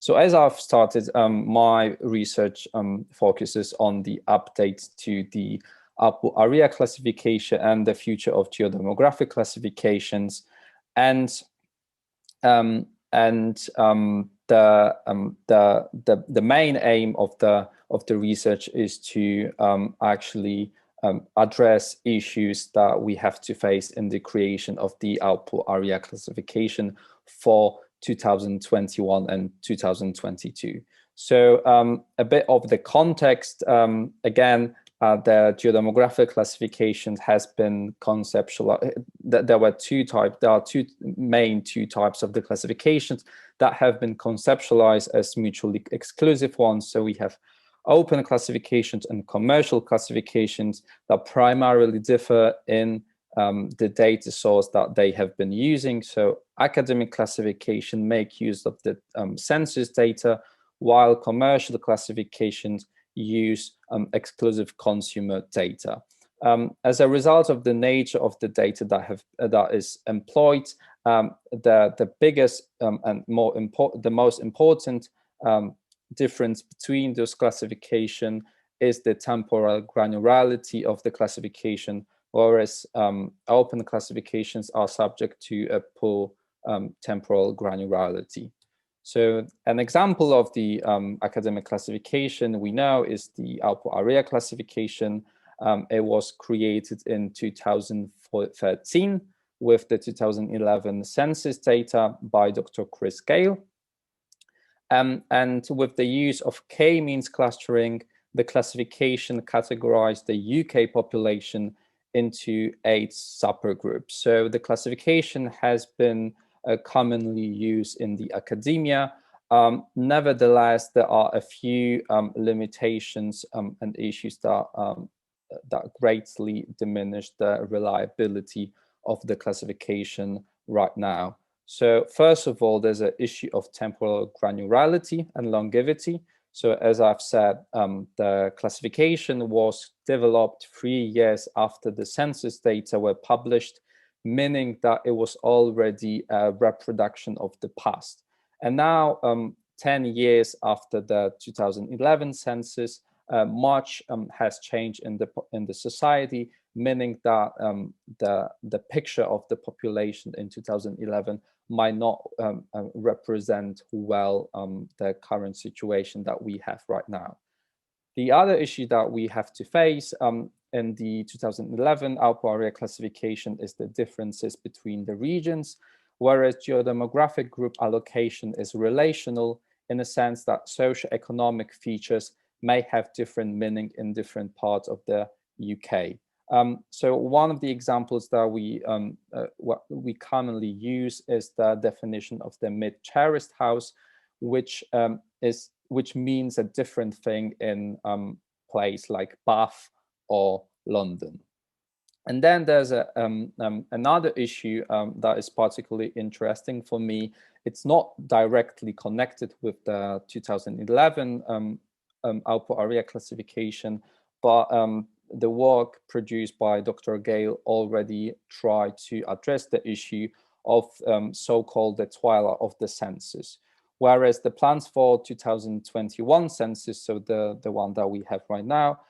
So as I've started, my research focuses on the update to the output area classification and the future of geodemographic classifications, and the main aim of the research is to actually address issues that we have to face in the creation of the output area classification for 2021 and 2022. So a bit of the context, again, the geodemographic classification has been conceptualized. There are two main types of the classifications that have been conceptualized as mutually exclusive ones. So we have open classifications and commercial classifications that primarily differ in the data source that they have been using. So academic classification make use of the census data, while commercial classifications use exclusive consumer data. As a result of the nature of the data that is employed, the biggest and the most important difference between those classification is the temporal granularity of the classification, whereas open classifications are subject to a poor temporal granularity. So an example of the academic classification we know is the output area classification. It was created in 2013 with the 2011 census data by Dr. Chris Gale. And with the use of k-means clustering, the classification categorized the UK population into 8 supergroups. So the classification has been commonly used in the academia. Nevertheless, there are a few limitations and issues that greatly diminish the reliability of the classification right now. So first of all, there's an issue of temporal granularity and longevity. So as I've said, the classification was developed 3 years after the census data were published, meaning that it was already a reproduction of the past. And now, 10 years after the 2011 census, much has changed in the society, meaning that the picture of the population in 2011 might not represent well the current situation that we have right now. The other issue that we have to face in the 2011 output area classification is the differences between the regions, whereas geodemographic group allocation is relational in a sense that socio-economic features may have different meaning in different parts of the UK. So one of the examples that we commonly use is the definition of the mid-terraced house, which means a different thing in place like Bath or London. And then there's another issue that is particularly interesting for me. It's not directly connected with the 2011 output area classification, but the work produced by Dr. Gale already tried to address the issue of so-called the twilight of the census. Whereas the plans for 2021 census, so the one that we have right now,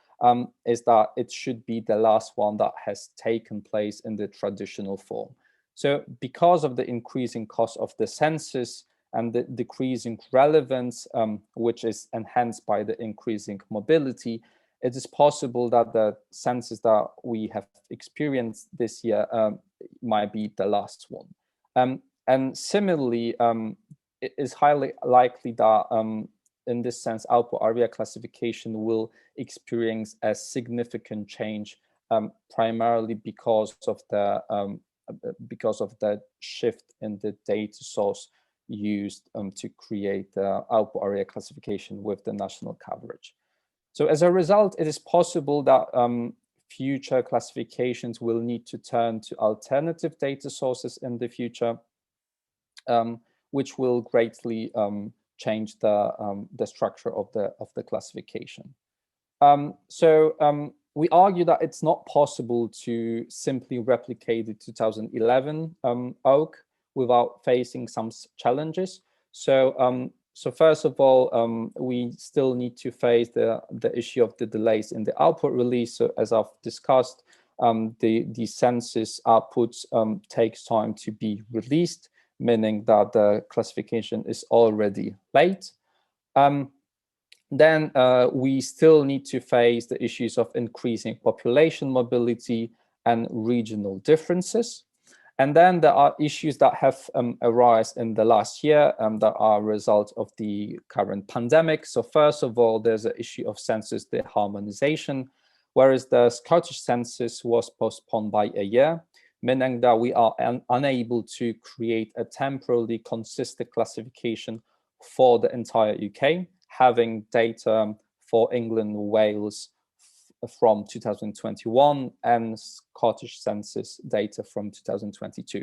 is that it should be the last one that has taken place in the traditional form. So because of the increasing cost of the census and the decreasing relevance, which is enhanced by the increasing mobility, it is possible that the census that we have experienced this year might be the last one. And similarly, it is highly likely that in this sense, output area classification will experience a significant change, primarily because of the shift in the data source used to create the output area classification with the national coverage. So as a result, it is possible that future classifications will need to turn to alternative data sources in the future, which will greatly change the structure of the classification. We argue that it's not possible to simply replicate the 2011 OAK without facing some challenges. So So first of all, we still need to face the issue of the delays in the output release. So as I've discussed, the census outputs takes time to be released, meaning that the classification is already late. Then we still need to face the issues of increasing population mobility and regional differences. And then there are issues that have arisen in the last year that are a result of the current pandemic. So first of all, there's an issue of census deharmonization, whereas the Scottish census was postponed by a year, meaning that we are unable to create a temporally consistent classification for the entire UK, having data for England, Wales from 2021 and Scottish census data from 2022.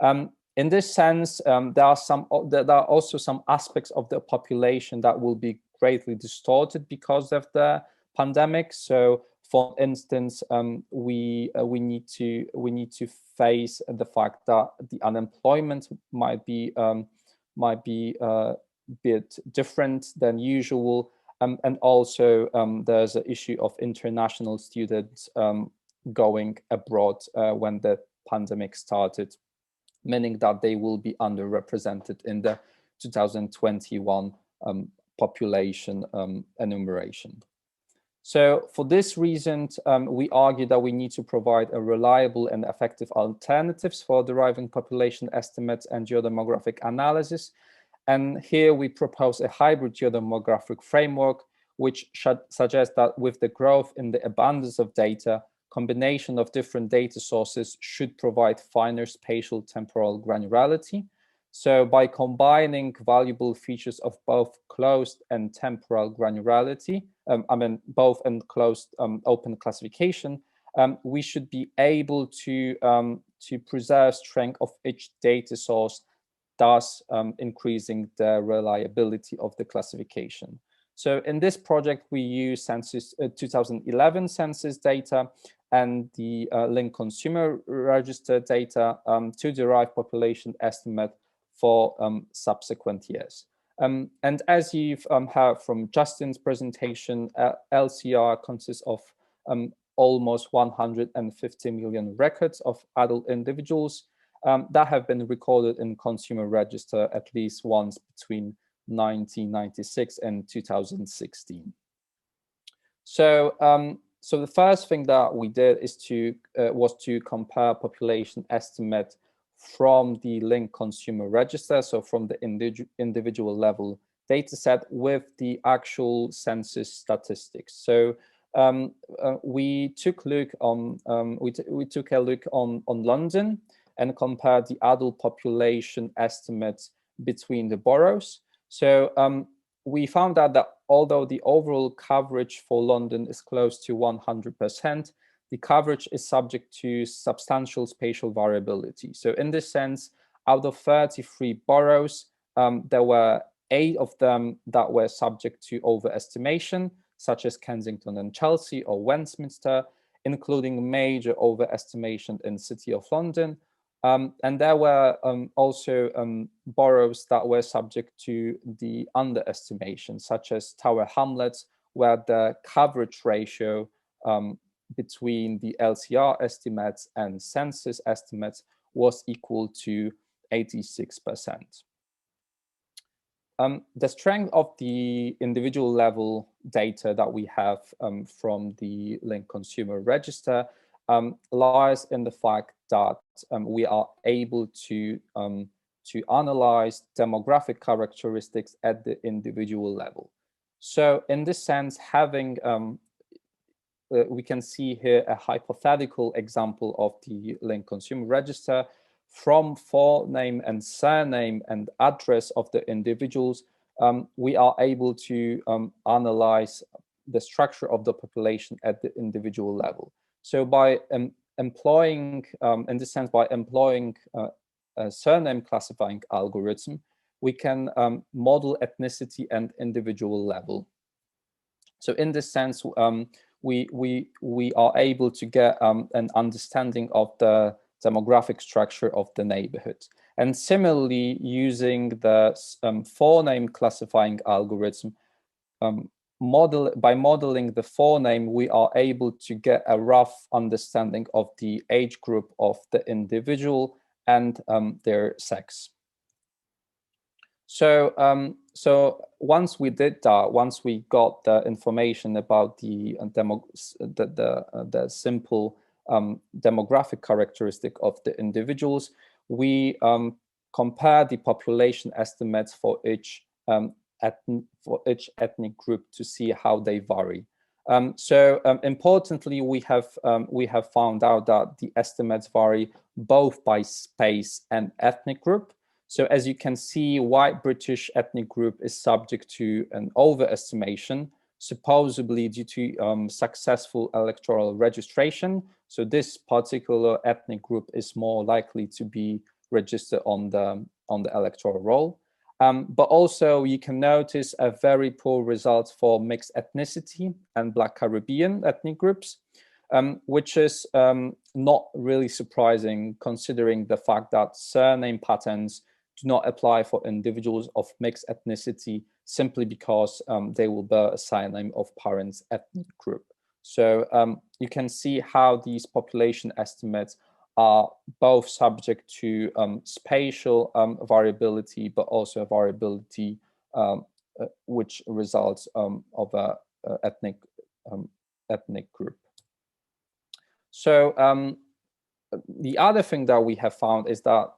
In this sense, there are also some aspects of the population that will be greatly distorted because of the pandemic. So, for instance, we need to face the fact that the unemployment might be a bit different than usual. And also there's an issue of international students going abroad when the pandemic started, meaning that they will be underrepresented in the 2021 population enumeration. So for this reason, we argue that we need to provide a reliable and effective alternatives for deriving population estimates and geodemographic analysis. And here we propose a hybrid geodemographic framework, which suggests that with the growth in the abundance of data, combination of different data sources should provide finer spatial temporal granularity. So by combining valuable features of both closed and temporal granularity, both in closed open classification, we should be able to preserve strength of each data source, thus increasing the reliability of the classification. So in this project, we use census 2011 census data and the linked consumer register data to derive population estimate for subsequent years. And as you've heard from Justin's presentation, LCR consists of almost 150 million records of adult individuals that have been recorded in consumer register at least once between 1996 and 2016. So, so the first thing that we did is was to compare population estimate from the linked consumer register, so from the individual level data set with the actual census statistics. So we took a look on London and compared the adult population estimates between the boroughs. So we found out that although the overall coverage for London is close to 100%, the coverage is subject to substantial spatial variability. So in this sense, out of 33 boroughs, there were 8 of them that were subject to overestimation, such as Kensington and Chelsea or Westminster, including major overestimation in City of London. And there were also boroughs that were subject to the underestimation, such as Tower Hamlets, where the coverage ratio between the LCR estimates and census estimates was equal to 86%. The strength of the individual level data that we have from the linked consumer register lies in the fact that we are able to analyze demographic characteristics at the individual level. So in this sense, having we can see here a hypothetical example of the linked consumer register. From forename and surname and address of the individuals, we are able to analyze the structure of the population at the individual level. So by employing, in this sense, by employing a surname classifying algorithm, we can model ethnicity and individual level. So in this sense, we are able to get an understanding of the demographic structure of the neighborhood. And similarly, using the forename classifying algorithm, by modeling the forename, we are able to get a rough understanding of the age group of the individual and their sex. So, once we did that, once we got the information about the simple demographic characteristic of the individuals, we compare the population estimates for each ethnic group to see how they vary. Importantly, we have found out that the estimates vary both by space and ethnic group. So as you can see, white British ethnic group is subject to an overestimation, supposedly due to successful electoral registration. So this particular ethnic group is more likely to be registered on the electoral roll. But also you can notice a very poor result for mixed ethnicity and Black Caribbean ethnic groups, which is not really surprising considering the fact that surname patterns do not apply for individuals of mixed ethnicity simply because they will bear a surname of parents' ethnic group. So you can see how these population estimates are both subject to spatial variability, but also variability which results of a ethnic group. So the other thing that we have found is that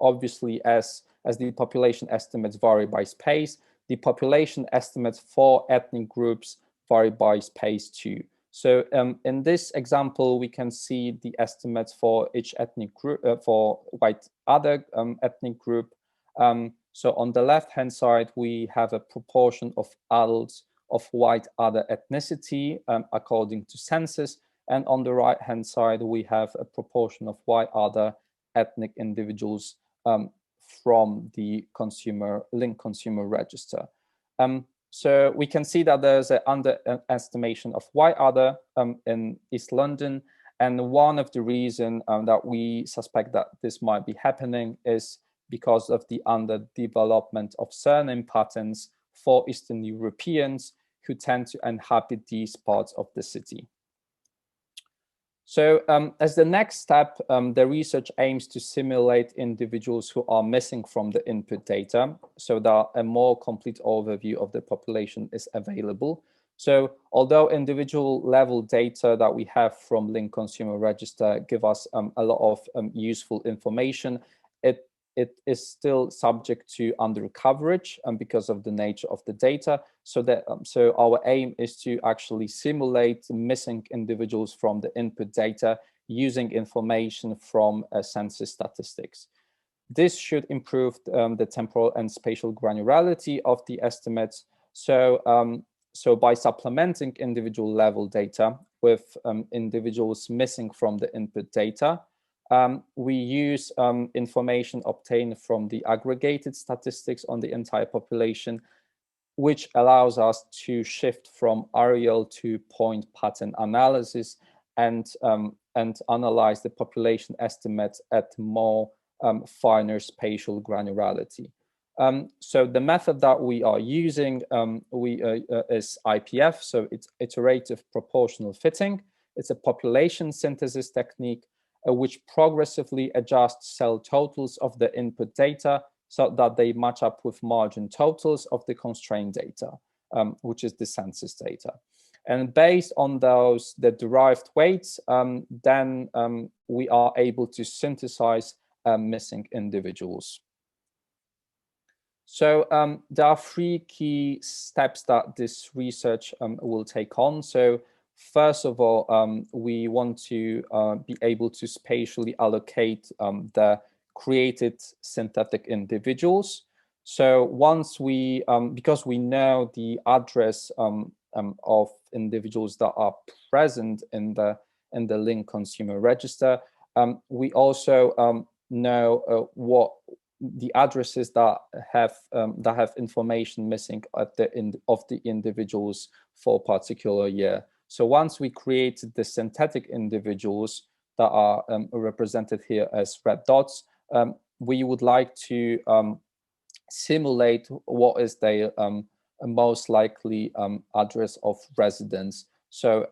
obviously as the population estimates vary by space, the population estimates for ethnic groups vary by space too. So in this example, we can see the estimates for each ethnic group, for white other ethnic group. So on the left-hand side, we have a proportion of adults of white other ethnicity according to census. And on the right-hand side, we have a proportion of white other ethnic individuals from the linked consumer register. So we can see that there's an underestimation of white other in East London. And one of the reasons that we suspect that this might be happening is because of the underdevelopment of surname patterns for Eastern Europeans who tend to inhabit these parts of the city. So as the next step, the research aims to simulate individuals who are missing from the input data so that a more complete overview of the population is available. So although individual level data that we have from linked consumer register give us a lot of useful information, it is still subject to under coverage because of the nature of the data. So our aim is to actually simulate missing individuals from the input data using information from census statistics. This should improve the temporal and spatial granularity of the estimates. So by supplementing individual level data with individuals missing from the input data, we use information obtained from the aggregated statistics on the entire population, which allows us to shift from aerial to point pattern analysis and analyze the population estimates at more finer spatial granularity. So the method that we are using is IPF, so it's iterative proportional fitting. It's a population synthesis technique which progressively adjusts cell totals of the input data so that they match up with margin totals of the constrained data, which is the census data. And based on the derived weights, then we are able to synthesize missing individuals. So there are three key steps that this research will take on. So first of all, we want to be able to spatially allocate the created synthetic individuals. So once we, because we know the address of individuals that are present in the linked consumer register, we also know what the addresses that have information missing at the end of the individuals for a particular year. So once we create the synthetic individuals, that are represented here as red dots, we would like to simulate what is the most likely address of residence, so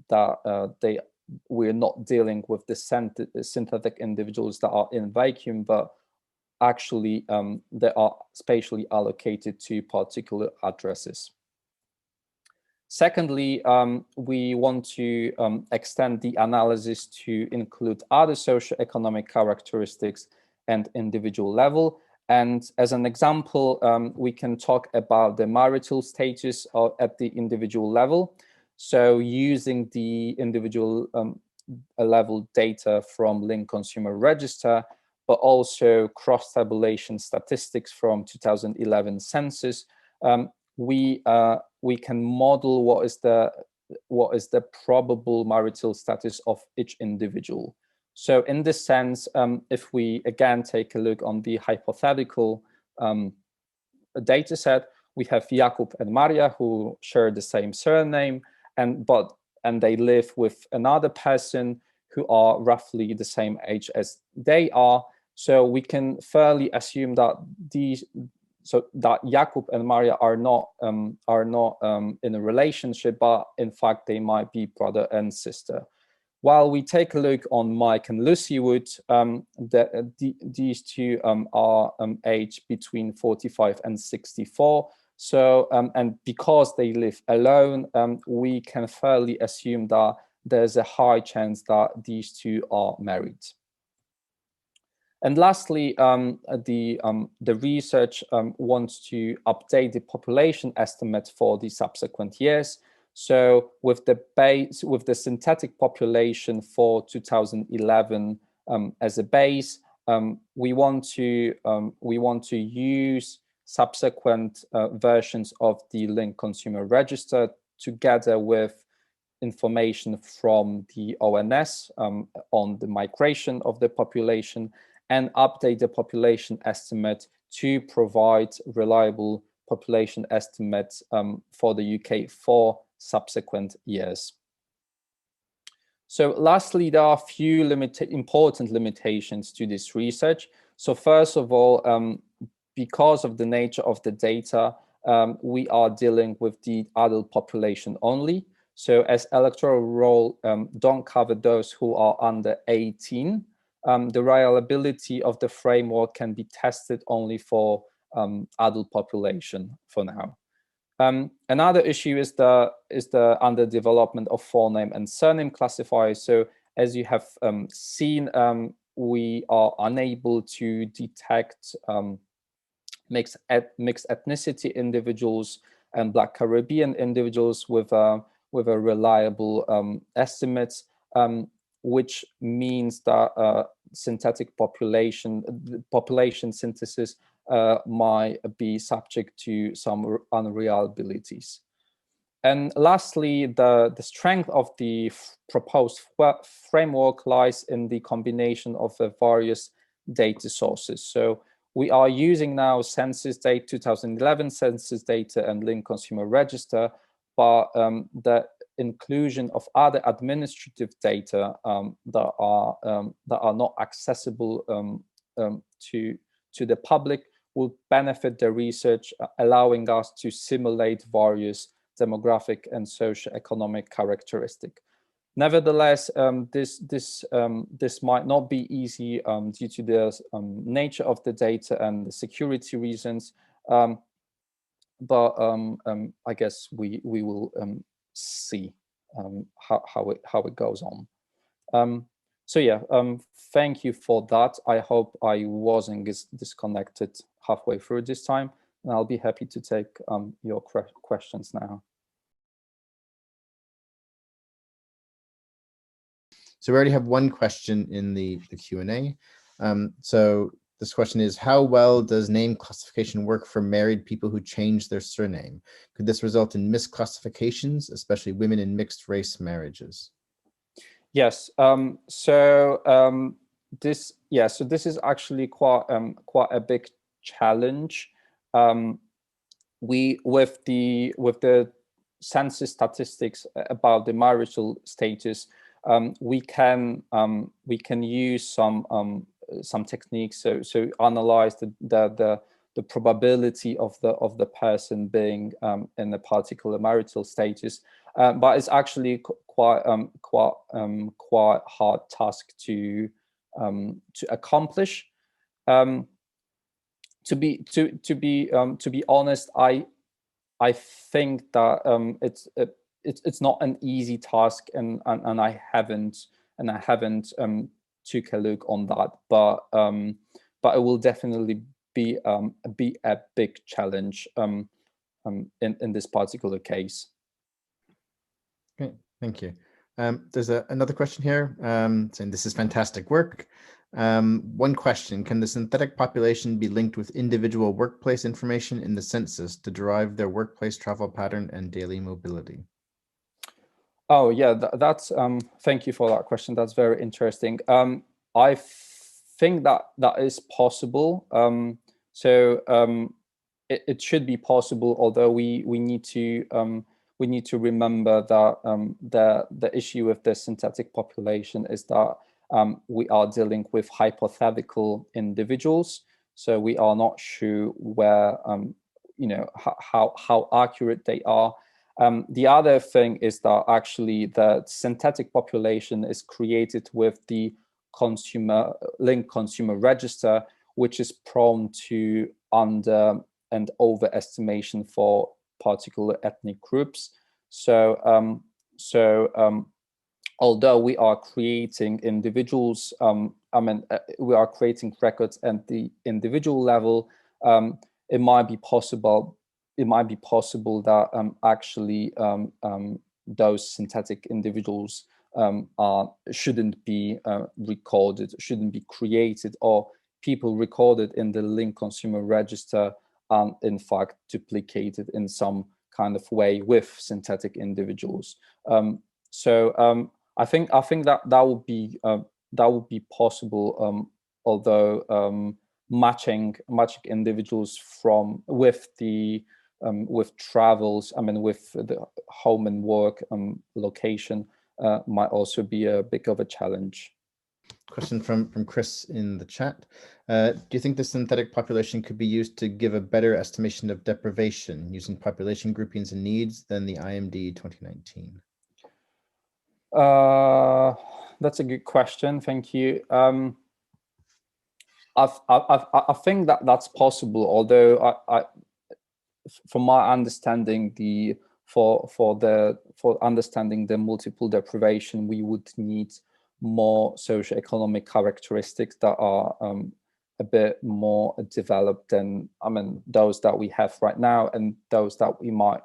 that we're not dealing with the synthetic individuals that are in vacuum, but actually they are spatially allocated to particular addresses. Secondly, we want to extend the analysis to include other socio-economic characteristics and individual level. And as an example, we can talk about the marital status at the individual level. So using the individual level data from Link Consumer Register, but also cross-tabulation statistics from 2011 census, we can model what is the probable marital status of each individual. So in this sense, if we again take a look on the hypothetical data set, we have Jakub and Maria who share the same surname, and they live with another person who are roughly the same age as they are. So we can fairly assume that Jakub and Maria are not in a relationship, but in fact they might be brother and sister. While we take a look on Mike and Lucy Wood, these two are aged between 45 and 64. So, and because they live alone, we can fairly assume that there's a high chance that these two are married. And lastly, the research wants to update the population estimate for the subsequent years. So with the synthetic population for 2011 as a base, we want to use subsequent versions of the Link Consumer Register together with information from the ONS on the migration of the population, and update the population estimate to provide reliable population estimates for the UK for subsequent years. So lastly, there are a few important limitations to this research. So first of all, because of the nature of the data, we are dealing with the adult population only. So as electoral roll don't cover those who are under 18, the reliability of the framework can be tested only for adult population for now. Another issue is the underdevelopment of forename and surname classifiers. So as you have seen, we are unable to detect mixed ethnicity individuals and Black Caribbean individuals with a reliable estimates, which means that synthetic population synthesis might be subject to some unreliabilities. And lastly, the strength of the proposed framework lies in the combination of the various data sources. So we are using now census data, 2011 census data and Link Consumer Register, but the inclusion of other administrative data that are not accessible to the public will benefit the research, allowing us to simulate various demographic and socio-economic characteristics. Nevertheless, this might not be easy due to the nature of the data and the security reasons, but I guess we will see how it goes on. So yeah, thank you for that. I hope I wasn't disconnected halfway through this time, and I'll be happy to take your questions now. So we already have one question in the Q&A. So this question is, how well does name classification work for married people who change their surname? Could this result in misclassifications, especially women in mixed race marriages? Yes. This is actually quite a big challenge. With the census statistics about the marital status, we can use some techniques so analyze the probability of the person being in a particular marital status, but it's actually quite hard task to accomplish. To be honest, I think that it's not an easy task, and I haven't took a look on that, but it will definitely be a big challenge in this particular case. Okay, thank you. There's another question here saying this is fantastic work. One question: can the synthetic population be linked with individual workplace information in the census to derive their workplace travel pattern and daily mobility? Oh yeah, that's thank you for that question. That's very interesting. I think that is possible. It should be possible, although we need to remember that the issue with the synthetic population is that we are dealing with hypothetical individuals, so we are not sure where how accurate they are. The other thing is that actually the synthetic population is created with the linked consumer register, which is prone to under and overestimation for particular ethnic groups. So although we are creating individuals, we are creating records at the individual level, it might be possible that actually those synthetic individuals shouldn't be recorded, shouldn't be created, or people recorded in the linked consumer register are in fact duplicated in some kind of way with synthetic individuals. I think that would be possible, although matching individuals with travels, with the home and work location might also be a bit of a challenge. Question from Chris in the chat. Do you think the synthetic population could be used to give a better estimation of deprivation using population groupings and needs than the IMD 2019? That's a good question. Thank you. I think that's possible, although from my understanding, for understanding the multiple deprivation, we would need more socio-economic characteristics that are a bit more developed than those that we have right now and those that we might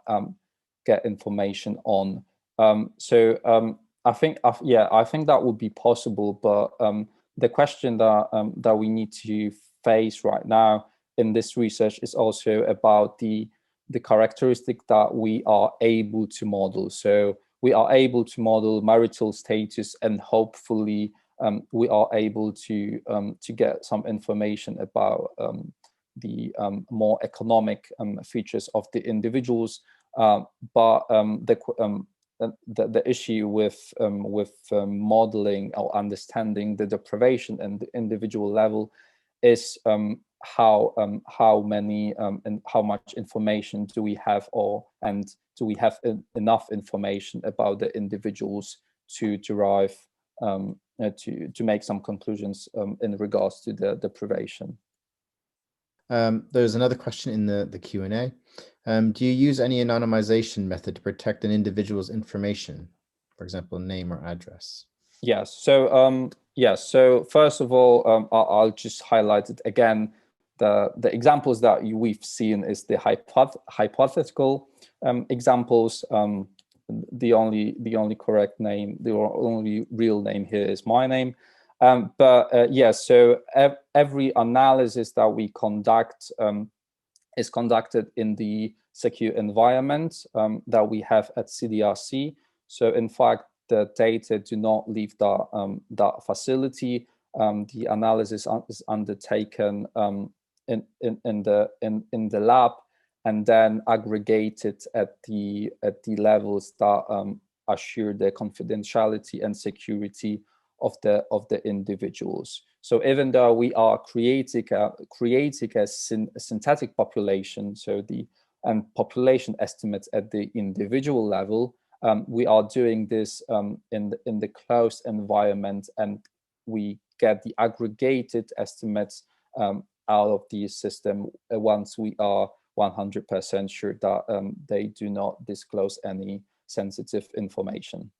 get information on. I think that would be possible, but the question that we need to face right now in this research is also about the characteristic that we are able to model. So we are able to model marital status, and hopefully we are able to get some information about the more economic features of the individuals. But the issue with modeling or understanding the deprivation and the individual level is how many and how much information do we have, and do we have enough information about the individuals to derive to make some conclusions in regards to the deprivation. There's another question in the Q&A. Do you use any anonymization method to protect an individual's information, for example, name or address? Yes. So first of all, I'll just highlight it again. The examples that we've seen is the hypothetical examples. The only correct name, the only real name here is my name. Yes, so every analysis that we conduct is conducted in the secure environment that we have at CDRC. So in fact, the data do not leave that facility. The analysis is undertaken in the lab and then aggregated at the levels that assure the confidentiality and security of the individuals. So even though we are creating a synthetic population, so the population estimates at the individual level, we are doing this in the closed environment, and we get the aggregated estimates out of the system once we are 100% sure that they do not disclose any sensitive information.